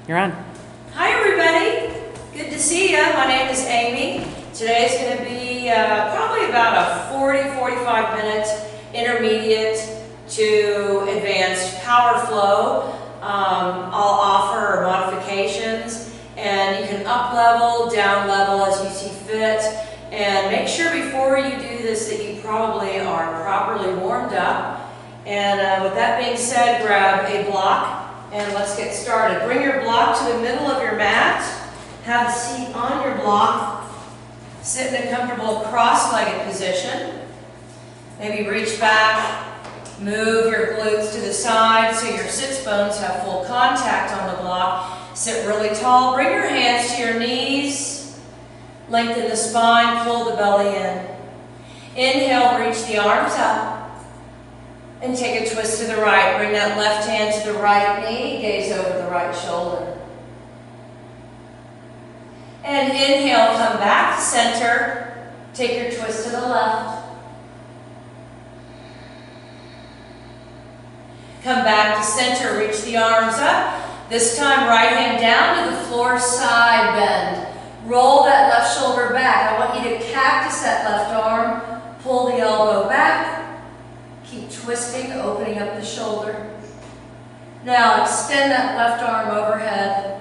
You're on. Hi everybody, good to see you. My name is Amy. Today's going to be probably about a 40-45 minute intermediate to advanced power flow. I'll offer modifications and you can up level, down level as you see fit. And make sure before you do this that you probably are properly warmed up. And with that being said, grab a block and let's get started. Bring your block to the middle of your mat. Have a seat on your block. Sit in a comfortable cross-legged position. Maybe reach back, move your glutes to the side so your sits bones have full contact on the block. Sit really tall. Bring your hands to your knees. Lengthen the spine, pull the belly in. Inhale, reach the arms up. And take a twist to the right. Bring that left hand to the right knee, gaze over the right shoulder. And inhale, come back to center. Take your twist to the left. Come back to center, reach the arms up. This time, right hand down to the floor, side bend. Roll that left shoulder back. I want you to cactus that left arm. Pull the elbow back. Keep twisting, opening up the shoulder. Now extend that left arm overhead.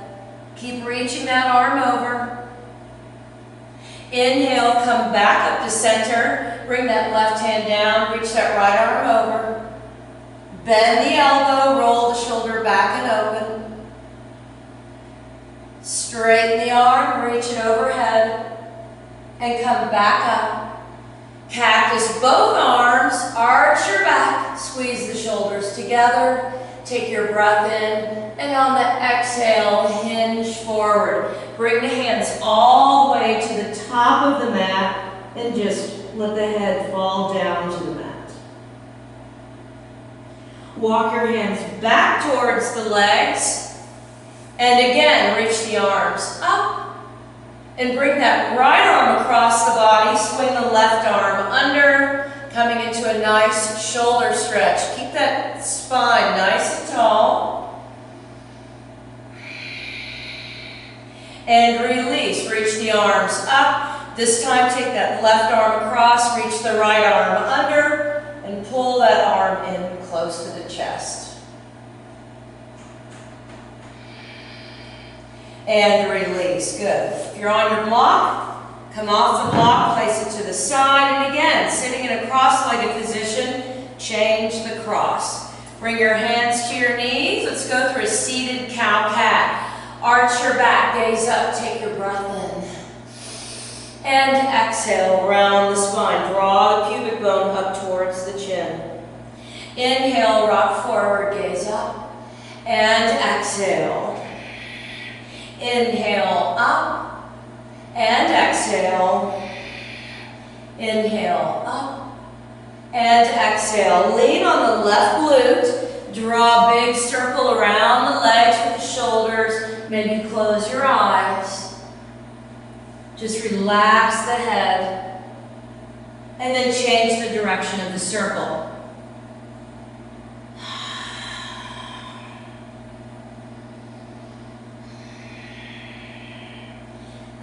Keep reaching that arm over. Inhale, come back up to center. Bring that left hand down. Reach that right arm over. Bend the elbow, roll the shoulder back and open. Straighten the arm, reach it overhead, and come back up. Cactus both arms, arch your back, squeeze the shoulders together, take your breath in, and on the exhale, hinge forward. Bring the hands all the way to the top of the mat, and just let the head fall down to the mat. Walk your hands back towards the legs. And again, reach the arms up and bring that right arm across the body. Swing the left arm under, coming into a nice shoulder stretch. Keep that spine nice and tall. And release, reach the arms up. This time take that left arm across, reach the right arm under, and pull that arm in close to the chest. And release. Good. If you're on your block, come off the block, place it to the side, and again, sitting in a cross-legged position, change the cross. Bring your hands to your knees. Let's go through a seated cow-cat. Arch your back, gaze up, take your breath in. And exhale, round the spine. Draw the pubic bone up towards the chin. Inhale, rock forward, gaze up. And exhale. Inhale up and exhale. Inhale up and exhale. Lean on the left glute. Draw a big circle around the legs with the shoulders. Maybe close your eyes. Just relax the head. And then change the direction of the circle.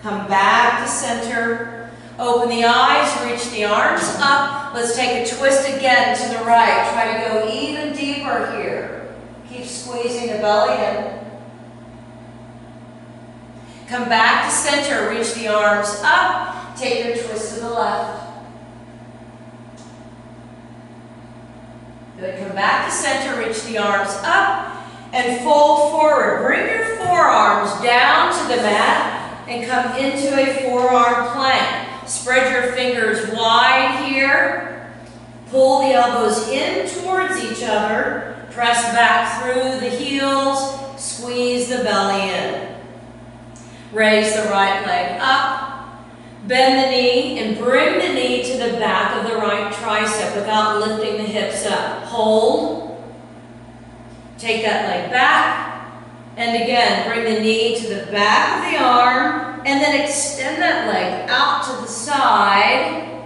Come back to center. Open the eyes, reach the arms up. Let's take a twist again to the right. Try to go even deeper here. Keep squeezing the belly in. Come back to center, reach the arms up. Take your twist to the left. Good, come back to center, reach the arms up. And fold forward. Bring your forearms down to the mat. And come into a forearm plank. Spread your fingers wide here. Pull the elbows in towards each other. Press back through the heels. Squeeze the belly in. Raise the right leg up. Bend the knee and bring the knee to the back of the right tricep without lifting the hips up. Hold. Take that leg back. And again, bring the knee to the back of the arm, and then extend that leg out to the side.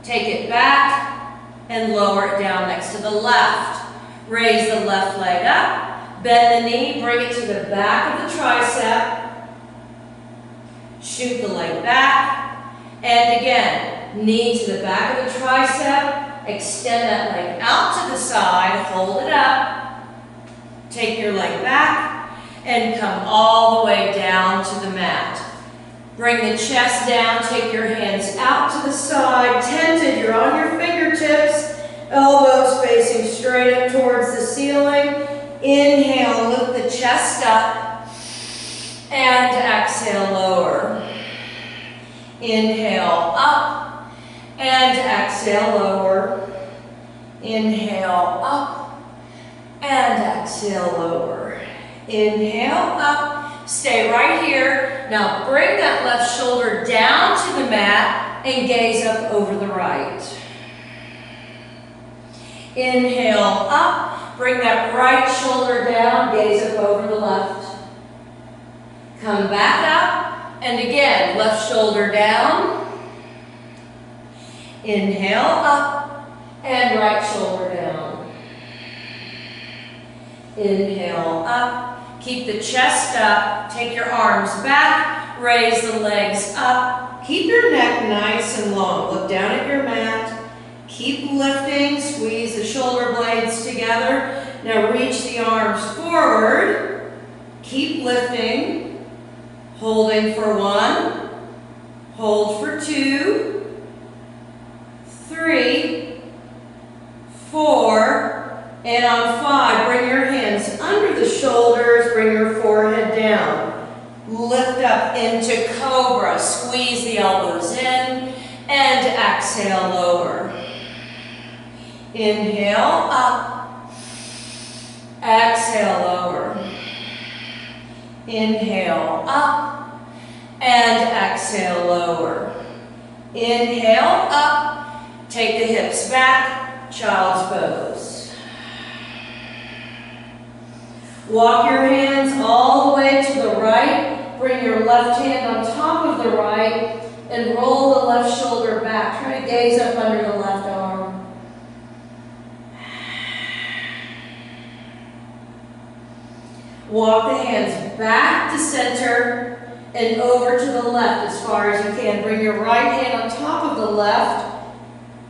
Take it back, and lower it down next to the left. Raise the left leg up, Bend the knee, bring it to the back of the tricep. Shoot the leg back. And again, knee to the back of the tricep. Extend that leg out to the side. Hold it up. Take your leg back and come all the way down to the mat. Bring the chest down. Take your hands out to the side. Tented, you're on your fingertips. Elbows facing straight up towards the ceiling. Inhale, lift the chest up. And exhale, lower. Inhale, up. And exhale, lower. Inhale, up. And exhale, lower. Inhale, up. Stay right here. Now bring that left shoulder down to the mat and gaze up over the right. Inhale, up. Bring that right shoulder down, gaze up over the left. Come back up, and again, left shoulder down. Inhale, up, and right shoulder down. Inhale, up. Keep the chest up. Take your arms back. Raise the legs up. Keep your neck nice and long. Look down at your mat. Keep lifting. Squeeze the shoulder blades together. Now reach the arms forward. Keep lifting. Holding for 1. Hold for 2. 3. 4. And on 5, bring your hands under the shoulders. Bring your forehead down. Lift up into cobra. Squeeze the elbows in. And exhale, lower. Inhale, up. Exhale, lower. Inhale, up. And exhale, lower. Inhale, up. Take the hips back. Child's pose. Walk your hands all the way to the right. Bring your left hand on top of the right and roll the left shoulder back. Try to gaze up under the left arm. Walk the hands back to center and over to the left as far as you can. Bring your right hand on top of the left.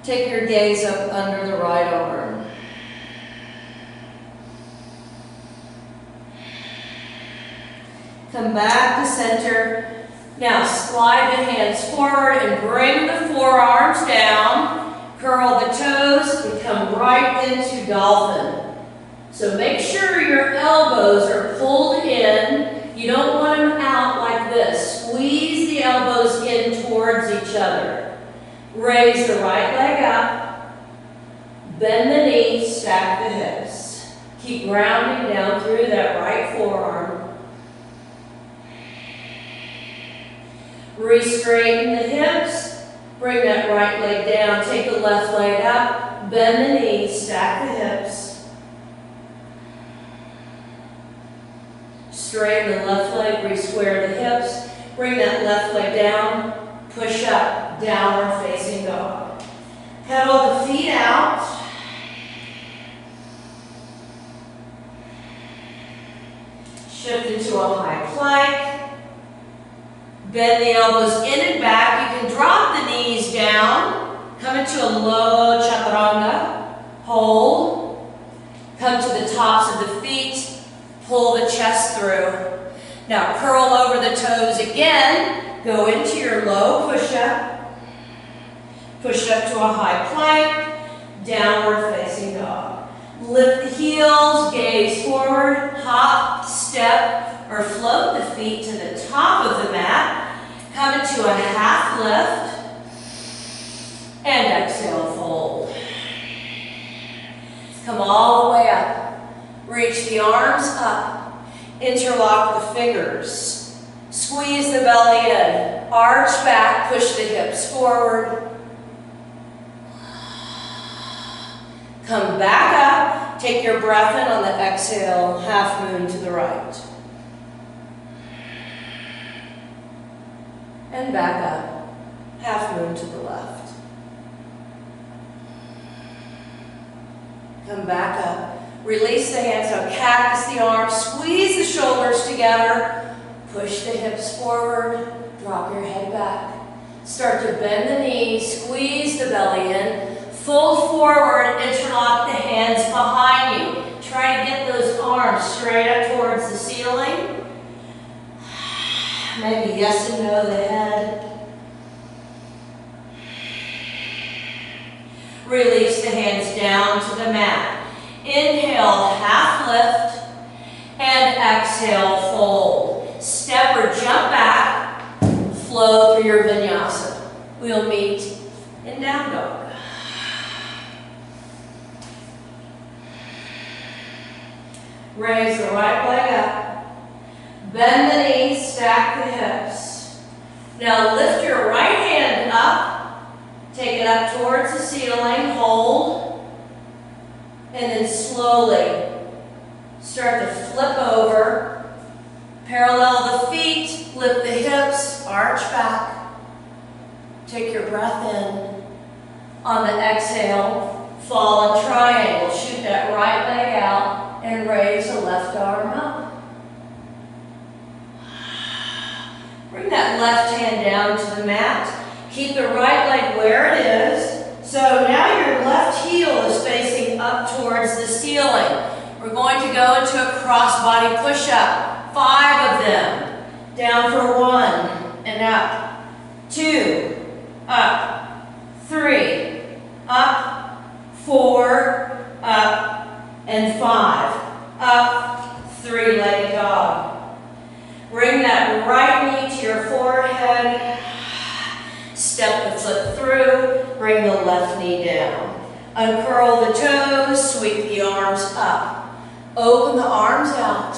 Take your gaze up under the right arm. Come back to center. Now slide the hands forward and bring the forearms down. Curl the toes and come right into dolphin. So make sure your elbows are pulled in. You don't want them out like this. Squeeze the elbows in towards each other. Raise the right leg up. Bend the knee, stack the hips. Keep rounding down through that right forearm. Re-straighten the hips. Bring that right leg down. Take the left leg up. Bend the knee, stack the hips. Straighten the left leg, re-square the hips. Bring that left leg down. Push up, downward facing dog. Pedal the feet out. Shift into a high plank. Bend the elbows in and back. You can drop the knees down. Come into a low chaturanga. Hold. Come to the tops of the feet. Pull the chest through. Now curl over the toes again. Go into your low push-up. Push up to a high plank. Downward facing dog. Lift the heels, gaze forward, hop, step, or float the feet to the top of the mat. Come into a half lift. And exhale, fold. Come all the way up. Reach the arms up. Interlock the fingers. Squeeze the belly in. Arch back, push the hips forward. Come back up. Take your breath in on the exhale. Half moon to the right. And back up. Half moon to the left. Come back up. Release the hands, so cactus the arms, squeeze the shoulders together, push the hips forward, drop your head back. Start to bend the knees, squeeze the belly in, fold forward, interlock the hands behind you. Try to get those arms straight up towards the ceiling. Maybe yes and no the head. Release the hands down to the mat. Inhale, half lift, and exhale, fold. Step or jump back, flow through your vinyasa. We'll meet in down dog. Raise the right leg up. Bend the knees, stack the hips. Now lift your right hand up. Take it up towards the ceiling. Hold. And then slowly start to flip over. Parallel the feet. Lift the hips. Arch back. Take your breath in. On the exhale, fall in triangle. Shoot that right leg out. And raise the left arm up. Bring that left hand down to the mat. Keep the right leg where it is. So now your left heel is facing up towards the ceiling. We're going to go into a cross-body push-up. 5 of them. Down for 1 and up. 2, up. 3, up. 4, up. And 5, up, 3-legged dog. Bring that right knee to your forehead. Step the foot through, bring the left knee down. Uncurl the toes, sweep the arms up. Open the arms out.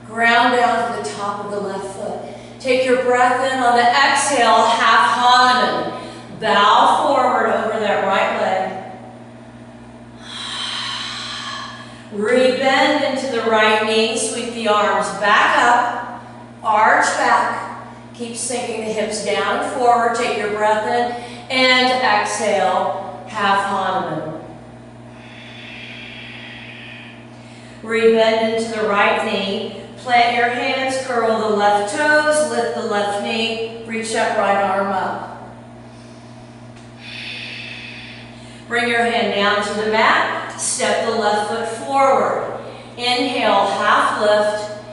Ground down to the top of the left foot. Take your breath in on the exhale, half Hanuman. Bow forward over that right leg. Rebend into the right knee, sweep the arms back up, arch back, keep sinking the hips down and forward, take your breath in, and exhale, half Hanuman. Rebend into the right knee, plant your hands, curl the left toes, lift the left knee, reach that right arm up. Bring your hand down to the mat, step the left foot forward. Inhale, half lift,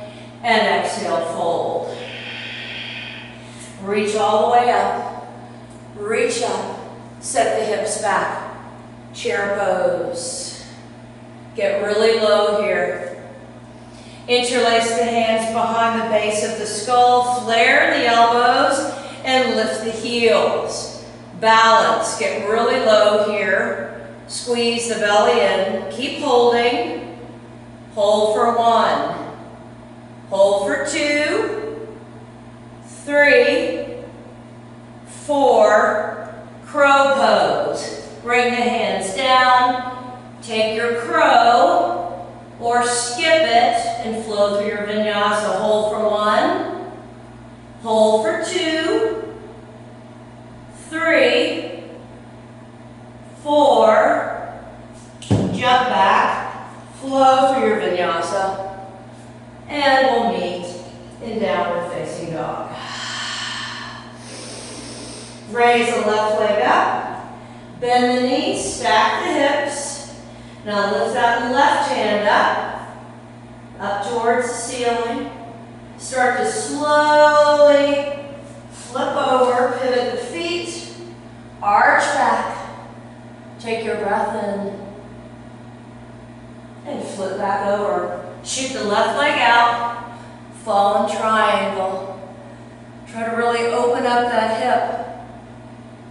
and exhale, fold. Reach all the way up, reach up, set the hips back, chair pose. Get really low here. Interlace the hands behind the base of the skull, flare the elbows, and lift the heels. Balance, get really low here. Squeeze the belly in. Keep holding. Hold for 1. Hold for 2, 3, 4. Crow pose. Bring the hands down. Take your crow or skip it and flow through your vinyasa. Hold for 1. Hold for 2. 3, 4, jump back, flow through your vinyasa, and we'll meet in downward facing dog. Raise the left leg up, bend the knees, stack the hips. Now lift that left hand up towards the ceiling. Start to slowly flip over, pivot the feet. Arch back, take your breath in, and flip back over. Shoot the left leg out, fall in triangle. Try to really open up that hip.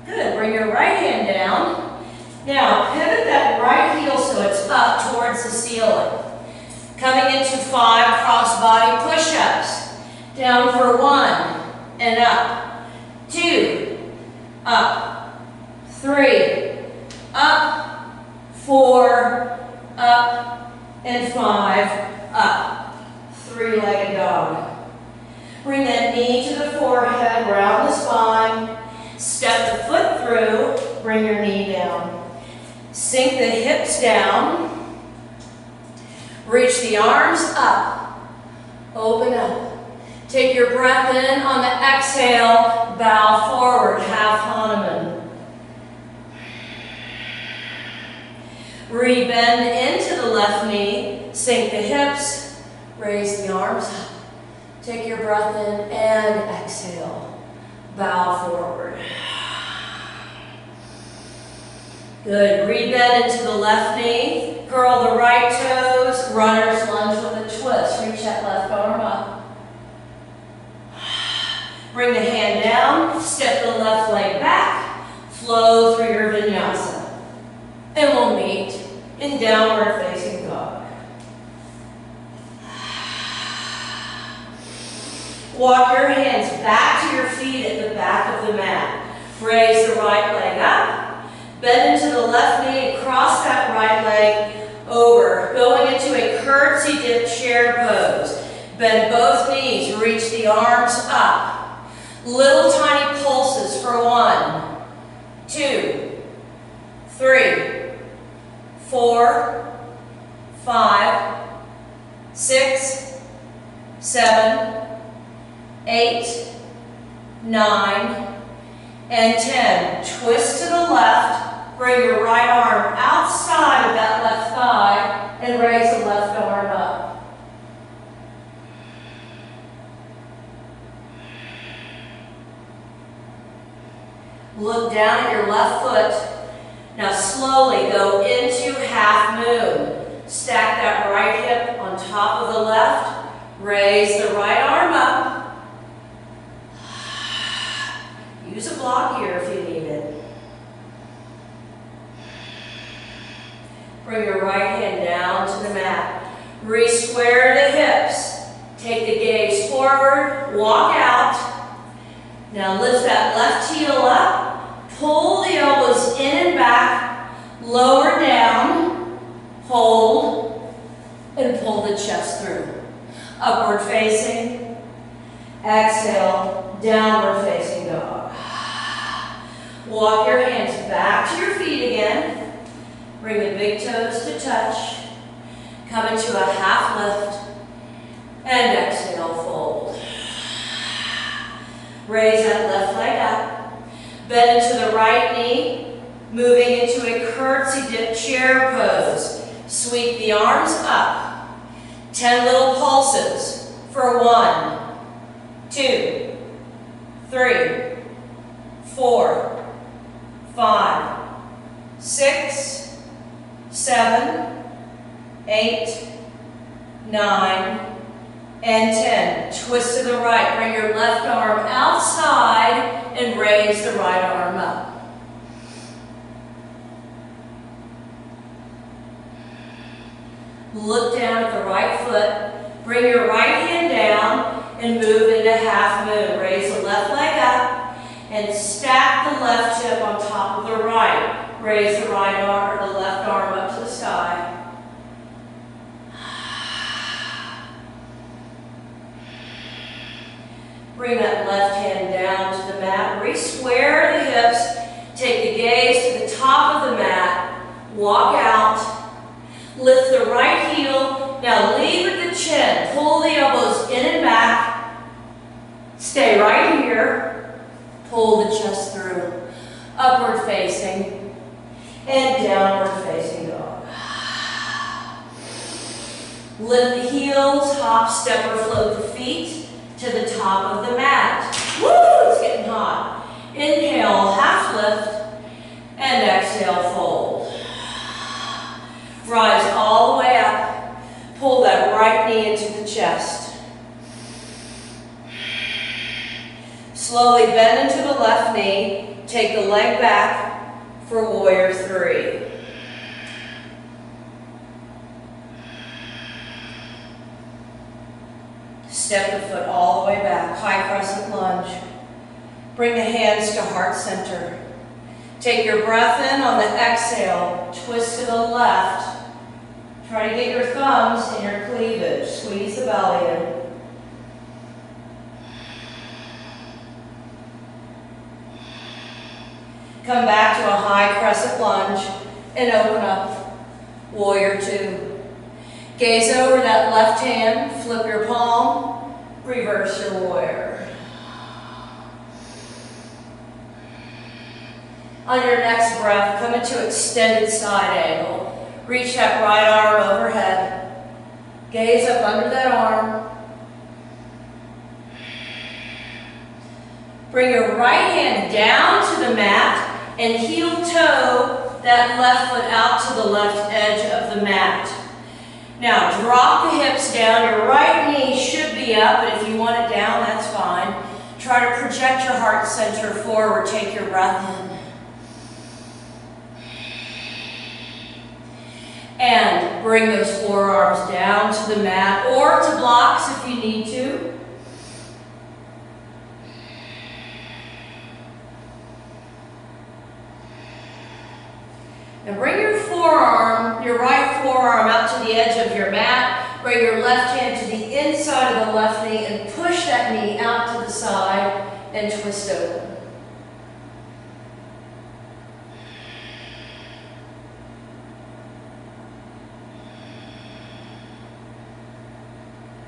Good, bring your right hand down. Now pivot that right heel so it's up towards the ceiling. Coming into 5 cross-body push-ups. Down for 1 and up. 2, up. 3, up, 4, up, and 5, up. 3-legged dog. Bring that knee to the forehead, round the spine. Step the foot through, bring your knee down. Sink the hips down. Reach the arms up. Open up. Take your breath in. On the exhale, bow forward, half Hanuman. Re-bend into the left knee. Sink the hips. Raise the arms up. Take your breath in and exhale. Bow forward. Good. Re-bend into the left knee. Curl the right toes. Runner's lunge with a twist. Reach that left arm up. Bring the hand down. Step the left leg back. Flow through your vinyasa. And we'll meet in downward facing dog. Walk your hands back to your feet at the back of the mat. Raise the right leg up. Bend into the left knee and cross that right leg over. Going into a curtsy dip chair pose. Bend both knees. Reach the arms up. Little tiny pulses for 1, 2, 3, 4, 5, 6, 7, 8, 9, and 10. Twist to the left. Bring your right arm outside of that left thigh and raise the left arm up. Look down at your left foot. Now slowly go into half moon. Stack that right hip on top of the left. Raise the right arm up. Use a block here if you need it. Bring your right hand down to the mat. Re-square the hips. Take the gaze forward. Walk out. Now lift that left heel up. Pull the elbows in and back. Lower down. Hold. And pull the chest through. Upward facing. Exhale. Downward facing dog. Walk your hands back to your feet again. Bring the big toes to touch. Come into a half lift. And exhale, fold. Raise that left leg up. Bend into the right knee. Moving into a curtsy dip chair pose. Sweep the arms up. 10 little pulses for 1, 2, 3, 4, 5, 6, 7, 8, 9, and 10. Twist to the right. Bring your left arm outside and raise the right arm up. Look down at the right foot. Bring your right hand down and move into half moon. Raise the left leg up and stack the left hip on top of the right. Raise the right arm or the left arm up to the sky. Bring that left hand down to the mat. Re-square the hips. Take the gaze to the top of the mat. Walk out. Lift the right heel. Now lead with the chin. Pull the elbows in and back. Stay right here. Pull the chest through. Upward facing and downward facing dog. Lift the heels. Hop, step, or float the feet to the top of the mat. Woo! It's getting hot. Inhale, half lift, and exhale, fold. Rise all the way up. Pull that right knee into the chest. Slowly bend into the left knee. Take the leg back for warrior 3. Step the foot all the way back, high crescent lunge. Bring the hands to heart center. Take your breath in. On the exhale, twist to the left. Try to get your thumbs in your cleavage. Squeeze the belly in. Come back to a high crescent lunge and open up. Warrior 2. Gaze over that left hand, flip your palm, reverse your warrior. On your next breath, come into extended side angle. Reach that right arm overhead. Gaze up under that arm. Bring your right hand down to the mat and heel toe that left foot out to the left edge of the mat. Now drop the hips down. Your right knee should be up, but if you want it down, that's fine. Try to project your heart center forward. Take your breath in. And bring those forearms down to the mat or to blocks if you need to. Now bring your forearm, your right forearm out to the edge of your mat. Bring your left hand to the inside of the left knee and push that knee out to the side and twist open.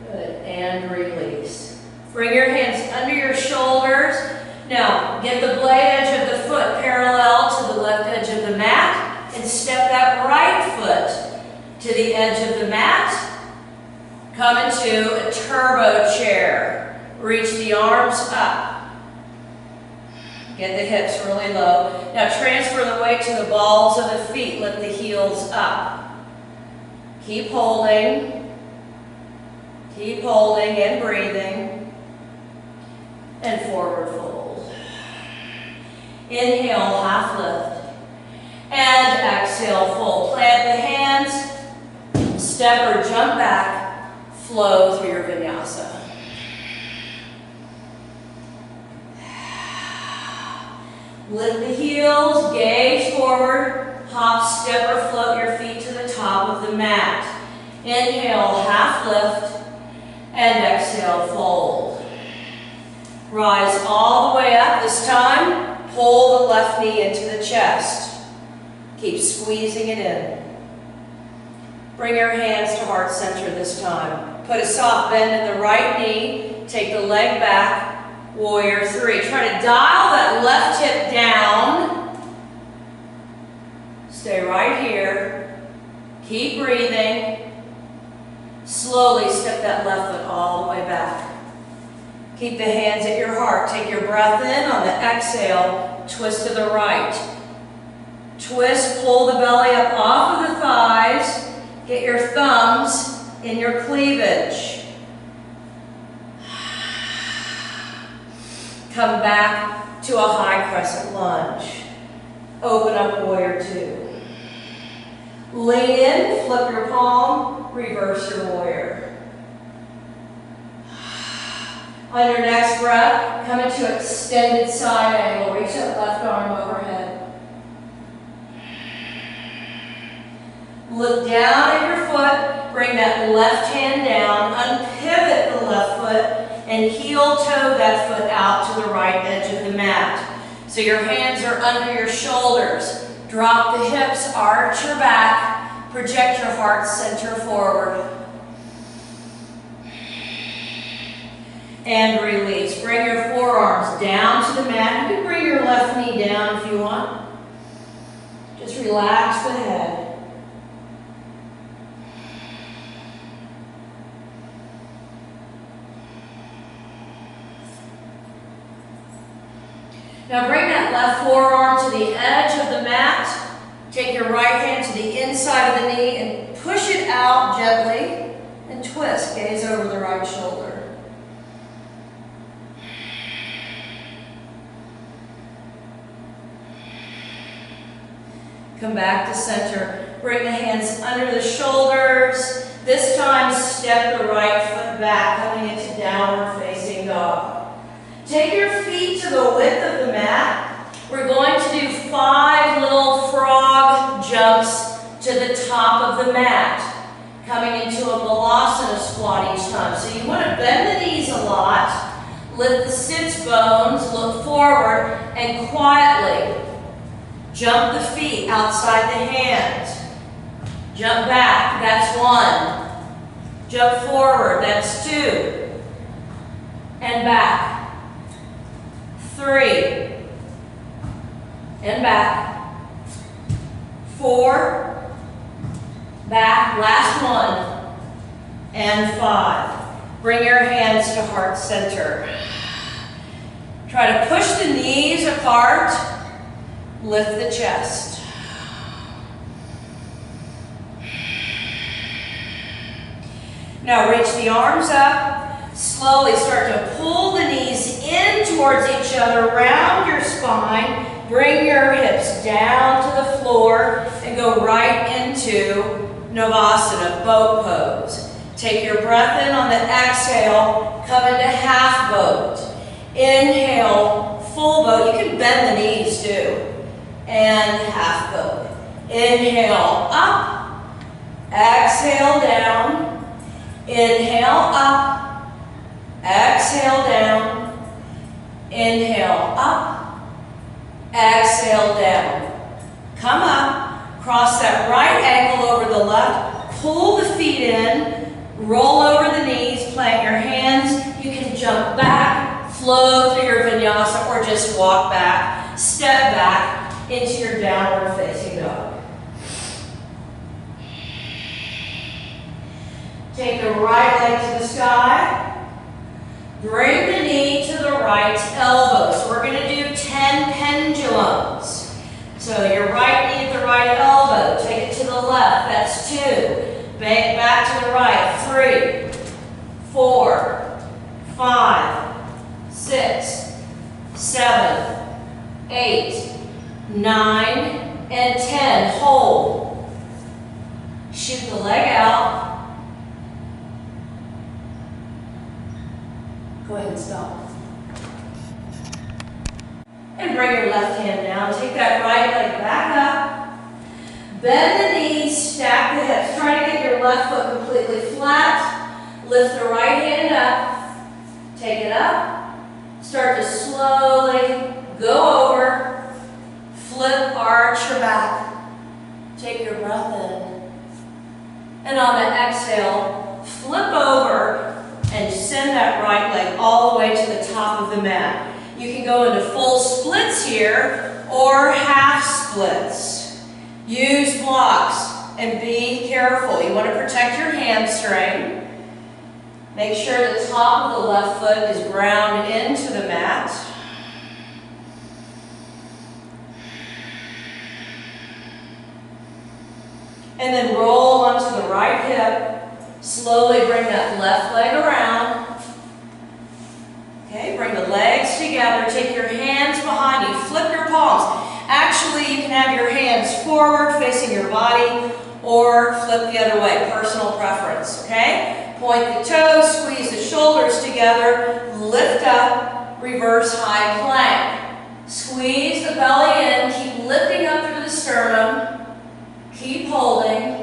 Good, and release. Bring your hands under your shoulders. Now, get the blade edge of the foot parallel to the left edge of the mat. And step that right foot to the edge of the mat. Come into a turbo chair. Reach the arms up. Get the hips really low. Now transfer the weight to the balls of the feet. Lift the heels up. Keep holding. Keep holding and breathing. And forward fold. Inhale, half lift. And exhale, fold. Plant the hands, step or jump back, flow through your vinyasa. Lift the heels, gaze forward, hop, step or float your feet to the top of the mat. Inhale, half lift, and exhale, fold. Rise all the way up. This time, pull the left knee into the chest. Keep squeezing it in. Bring your hands to heart center this time. Put a soft bend in the right knee. Take the leg back. Warrior three. Try to dial that left hip down. Stay right here. Keep breathing. Slowly step that left foot all the way back. Keep the hands at your heart. Take your breath in. On the exhale, twist to the right. Twist, pull the belly up off of the thighs. Get your thumbs in your cleavage. Come back to a high crescent lunge. Open up warrior two. Lean in, flip your palm, reverse your warrior. On your next breath, come into extended side angle. Reach that left arm overhead. Look down at your foot, bring that left hand down, unpivot the left foot, and heel toe that foot out to the right edge of the mat. So your hands are under your shoulders. Drop the hips, arch your back, project your heart center forward. And release. Bring your forearms down to the mat. You can bring your left knee down if you want. Just relax the head. Now bring that left forearm to the edge of the mat. Take your right hand to the inside of the knee and push it out gently and twist. Gaze over the right shoulder. Come back to center. Bring the hands under the shoulders. This time step the right foot back, coming into downward facing dog. Take your feet to the width of the mat. We're going to do 5 little frog jumps to the top of the mat, coming into a balasana squat each time. So you want to bend the knees a lot, lift the sits bones, look forward, and quietly jump the feet outside the hands. Jump back, that's 1. Jump forward, that's 2. And back. 3. And back. 4. Back, last one. And 5. Bring your hands to heart center. Try to push the knees apart. Lift the chest. Now reach the arms up. Slowly start to pull the knees in towards each other, round your spine. Bring your hips down to the floor and go right into Savasana, boat pose. Take your breath in on the exhale, come into half boat. Inhale, full boat. You can bend the knees too. And half boat. Inhale, up. Exhale, down. Inhale, up. Exhale, down. Inhale, up. Exhale, down. Come up. Cross that right ankle over the left. Pull the feet in. Roll over the knees. Plant your hands. You can jump back, flow through your vinyasa, or just walk back. Step back into your downward facing dog. Take the right leg to the sky. Bring the knee to the right elbow. So we're going to do 10 pendulums. So your right knee at the right elbow. Take it to the left. That's 2. Bang back to the right. 3, 4, 5, 6, 7, 8, 9, and 10. Hold. Shoot the leg out. Go ahead and stop. And bring your left hand down. Take that right leg back up. Bend the knees, stack the hips. Try to get your left foot completely flat. Lift the right hand up. Take it up. Start to slowly go over. Flip, arch your back. Take your breath in. And on the exhale, flip over and send that right leg all the way to the top of the mat. You can go into full splits here or half splits. Use blocks and be careful. You want to protect your hamstring. Make sure the top of the left foot is ground into the mat. And then roll onto the right hip. Slowly bring that left leg around. Okay, bring the legs together. Take your hands behind you. Flip your palms. Actually, you can have your hands forward facing your body or flip the other way. Personal preference, okay? Point the toes, squeeze the shoulders together. Lift up, reverse high plank. Squeeze the belly in. Keep lifting up through the sternum. Keep holding.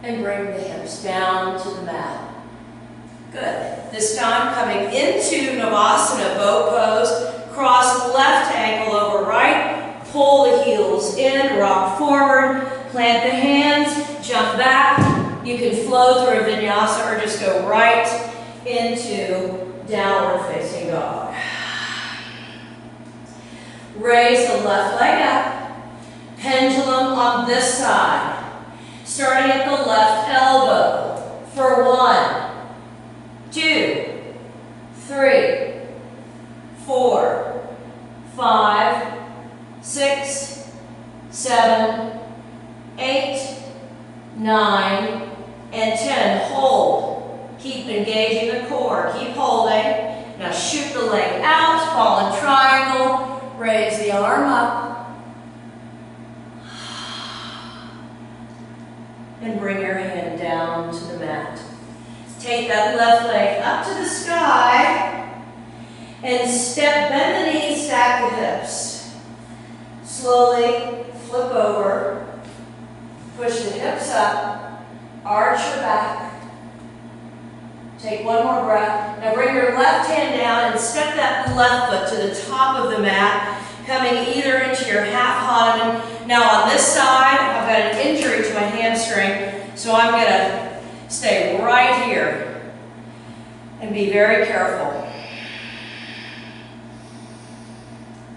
And bring the hips down to the mat. Good. This time coming into Savasana, boat pose. Cross left ankle over right. Pull the heels in, rock forward. Plant the hands, jump back. You can flow through a vinyasa or just go right into downward facing dog. Raise the left leg up. Pendulum on this side. Starting at the left elbow for 1, 2, 3, 4, 5, 6, 7, 8, 9, and 10. Hold. Keep engaging the core. Keep holding. Now shoot the leg out, fall in triangle, raise the arm up. And bring your hand down to the mat. Take that left leg up to the sky and step, bend the knees, stack the hips. Slowly flip over, push the hips up, arch your back. Take one more breath. Now bring your left hand down and step that left foot to the top of the mat, coming either into your half ottoman. Now on this side, I've got an injury to my hamstring, So I'm going to stay right here and be very careful.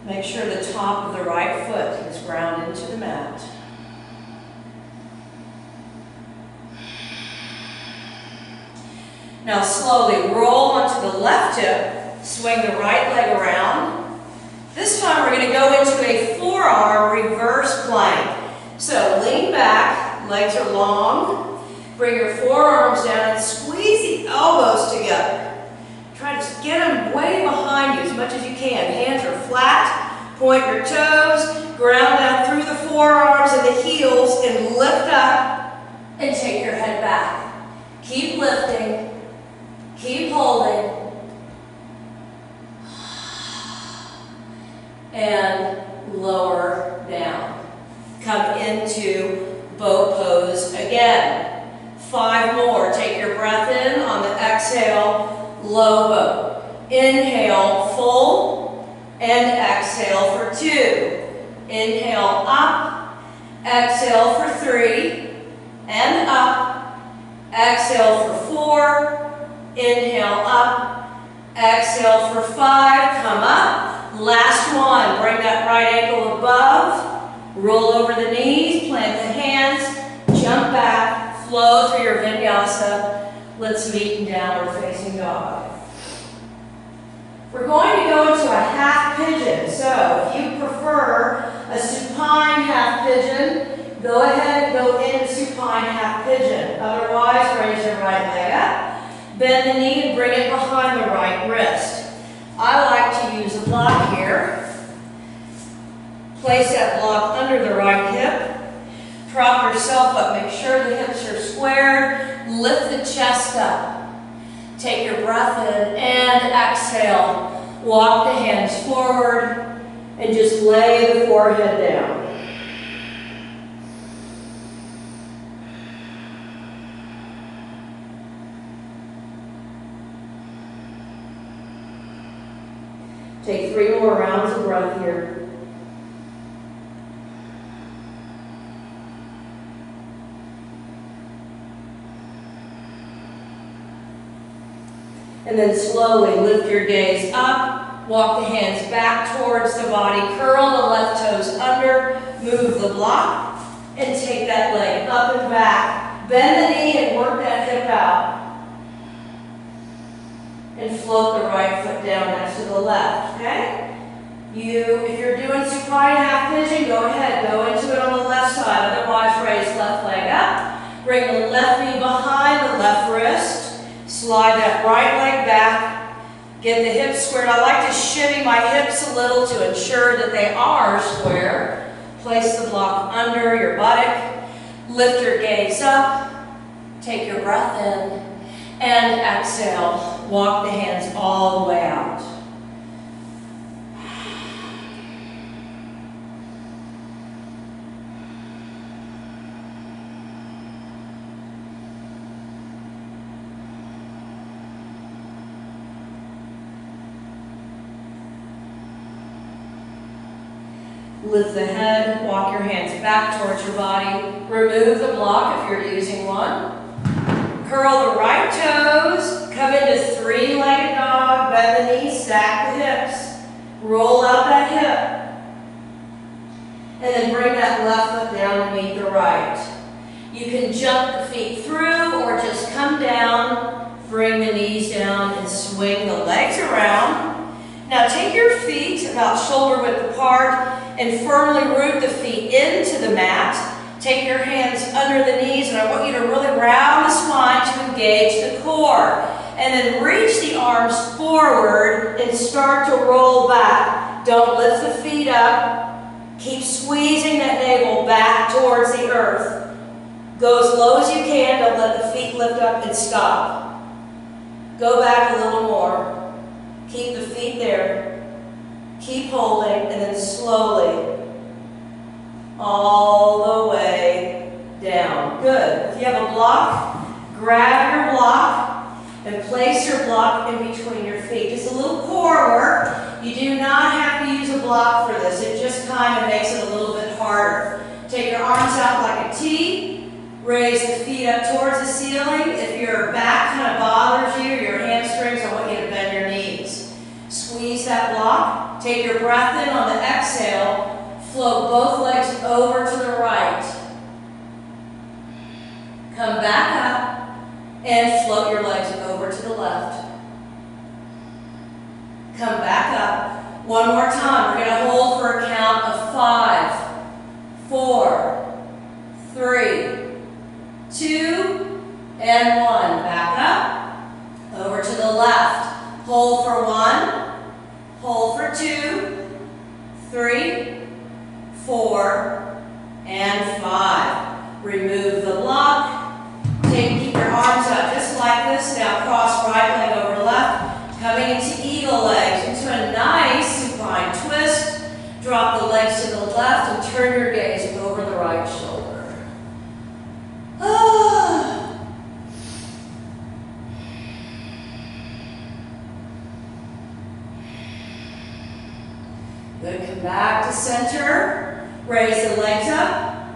Make sure the top of the right foot is grounded into the mat. Now slowly roll onto the left hip, swing the right leg around. This time we're going to go into a forearm reverse plank. So lean back, legs are long. Bring your forearms down and squeeze the elbows together. Try to get them way behind you as much as you can. Hands are flat, point your toes, ground down through the forearms and the heels and lift up and take your head back. Keep lifting. Keep holding, and lower down. Come into boat pose again. 5 more. Take your breath in on the exhale, low boat. Inhale, full, and exhale for 2. Inhale, up, exhale for 3, and up, exhale for 4, inhale up, exhale for 5, come up. Last one, bring that right ankle above, roll over the knees, plant the hands, jump back, flow through your vinyasa. Let's meet in downward facing dog. We're going to go into a half pigeon. So if you prefer a supine half pigeon, go ahead and go into supine half pigeon. Otherwise, raise your right leg up. Bend the knee and bring it behind the right wrist. I like to use a block here. Place that block under the right hip. Prop yourself up. Make sure the hips are squared. Lift the chest up. Take your breath in and exhale. Walk the hands forward and just lay the forehead down. Take 3 more rounds of breath here. And then slowly lift your gaze up, walk the hands back towards the body, curl the left toes under, move the block, and take that leg up and back. Bend the knee and work that hip out. And float the right foot down next to the left, okay? If you're doing supine half pigeon, go ahead, go into it on the left side. Otherwise, raise left leg up. Bring the left knee behind the left wrist. Slide that right leg back. Get the hips squared. I like to shimmy my hips a little to ensure that they are square. Place the block under your buttock. Lift your gaze up. Take your breath in. And exhale. Walk the hands all the way out. Lift the head, walk your hands back towards your body. Remove the block if you're using one. Curl the right toes, come into 3-legged dog, bend the knees, stack the hips. Roll out that hip. And then bring that left foot down to meet the right. You can jump the feet through or just come down, bring the knees down and swing the legs around. Now take your feet about shoulder width apart and firmly root the feet into the mat. Take your hands under the knees, and I want you to really round the spine to engage the core. And then reach the arms forward and start to roll back. Don't lift the feet up. Keep squeezing that navel back towards the earth. Go as low as you can. Don't let the feet lift up and stop. Go back a little more. Keep the feet there. Keep holding, and then slowly all the way down. Good. If you have a block, grab your block and place your block in between your feet. Just a little core work. You do not have to use a block for this. It just kind of makes it a little bit harder. Take your arms out like a T. Raise the feet up towards the ceiling. If your back kind of bothers you, your hamstrings, I want you to bend your knees. Squeeze that block. Take your breath in on the exhale. Float both legs over to the right. Come back up and float your legs over to the left. Come back up. One more time. We're going to hold for a count of 5, 4, 3, 2, and 1. Back up. Over to the left. Hold for 1. Hold for 2, 3, 4, and 5. Remove the block. Keep your arms up just like this. Now cross right leg over left. Coming into eagle legs, into a nice supine twist. Drop the legs to the left and turn your gaze over the right shoulder. Good, come back to center. Raise the legs up.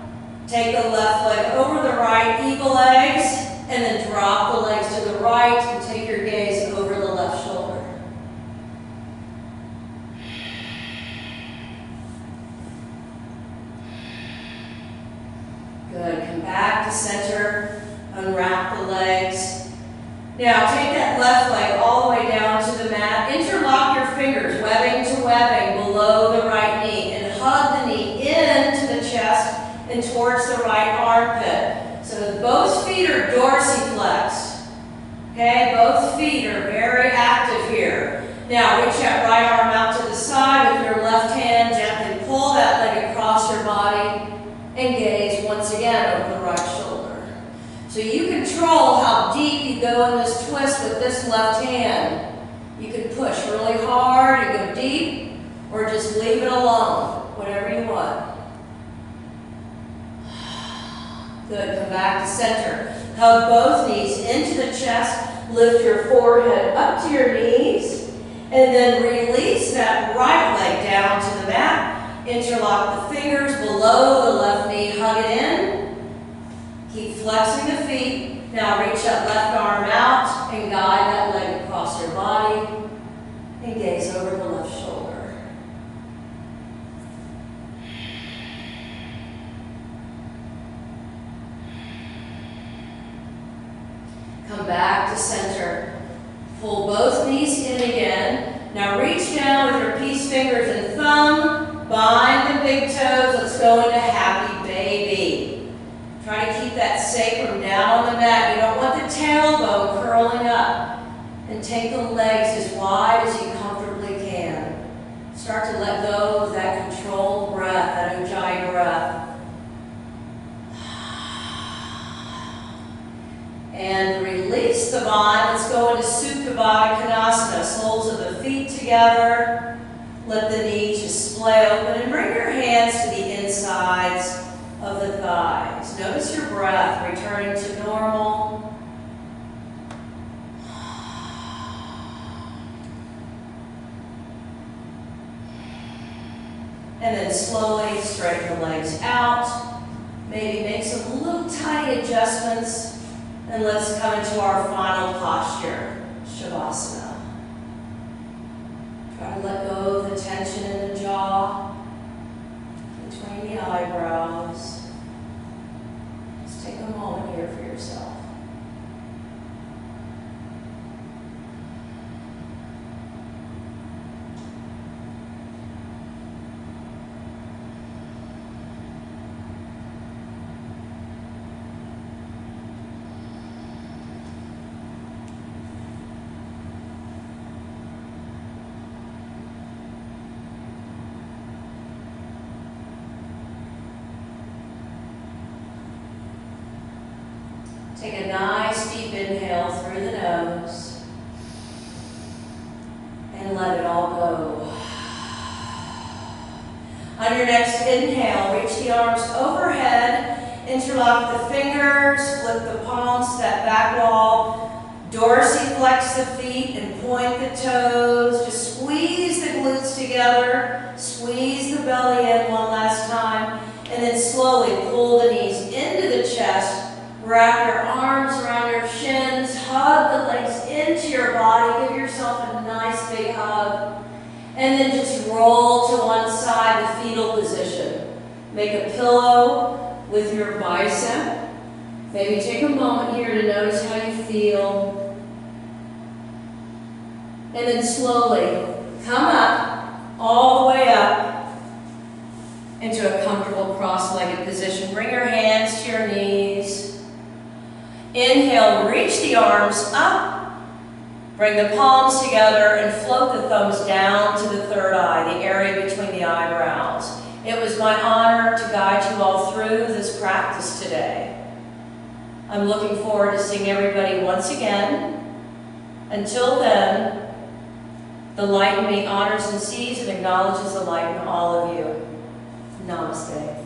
Take the left leg over the right, eagle legs, and then drop the legs to the right and take your gaze over the left shoulder. Good, come back to center, unwrap the legs. Now take that left leg all the way down to the mat. Interlock your fingers, webbing to webbing, below the right knee, and hug the knee into the chest and towards the right armpit. So both feet are dorsiflexed. Okay, both feet are very active here. Now reach that right arm out to the side with your left hand. Gently pull that leg across your body and gaze once again over the right shoulder. So you control how deep you go in this twist with this left hand. You can push really hard and go deep, or just leave it alone, whatever you want. Good, come back to center. Hug both knees into the chest. Lift your forehead up to your knees. And then release that right leg down to the mat. Interlock the fingers below the left knee. Hug it in. Keep flexing the feet. Now reach that left arm out and guide that leg across your body. And gaze over the left shoulder. Come back to center. Pull both knees in again. Now reach down with your peace fingers and thumb. Bind the big toes. Let's go into happy baby. Try to keep that sacrum down on the mat. You don't want the tailbone curling up. And take the legs as wide as you comfortably can. Start to let go of that controlled breath, that ujjayi breath. And release the mind. Let's go into Supta Konasana. Soles of the feet together. Let the knees just splay open and bring your hands to the insides of the thighs. Notice your breath returning to normal. And then slowly straighten the legs out. Maybe make some little tiny adjustments. And let's come into our final posture, Savasana. Try to let go of the tension in the jaw, between the eyebrows. Just take a moment here for yourself. Take a nice deep inhale through the nose and let it all go. On your next inhale, reach the arms overhead, interlock the fingers, flip the palms, step back wall, dorsiflex the feet and point the toes. Just squeeze the glutes together, squeeze the belly in one last time, and then slowly pull the knees into the chest. Wrap your arms around your shins, hug the legs into your body, give yourself a nice big hug, and then just roll to one side, the fetal position. Make a pillow with your bicep. Maybe take a moment here to notice how you feel. And then slowly come up, all the way up, into a comfortable cross-legged position. Bring your hands to your knees. Inhale, reach the arms up. Bring the palms together and float the thumbs down to the third eye, the area between the eyebrows. It was my honor to guide you all through this practice today. I'm looking forward to seeing everybody once again. Until then, the light in me honors and sees and acknowledges the light in all of you. Namaste.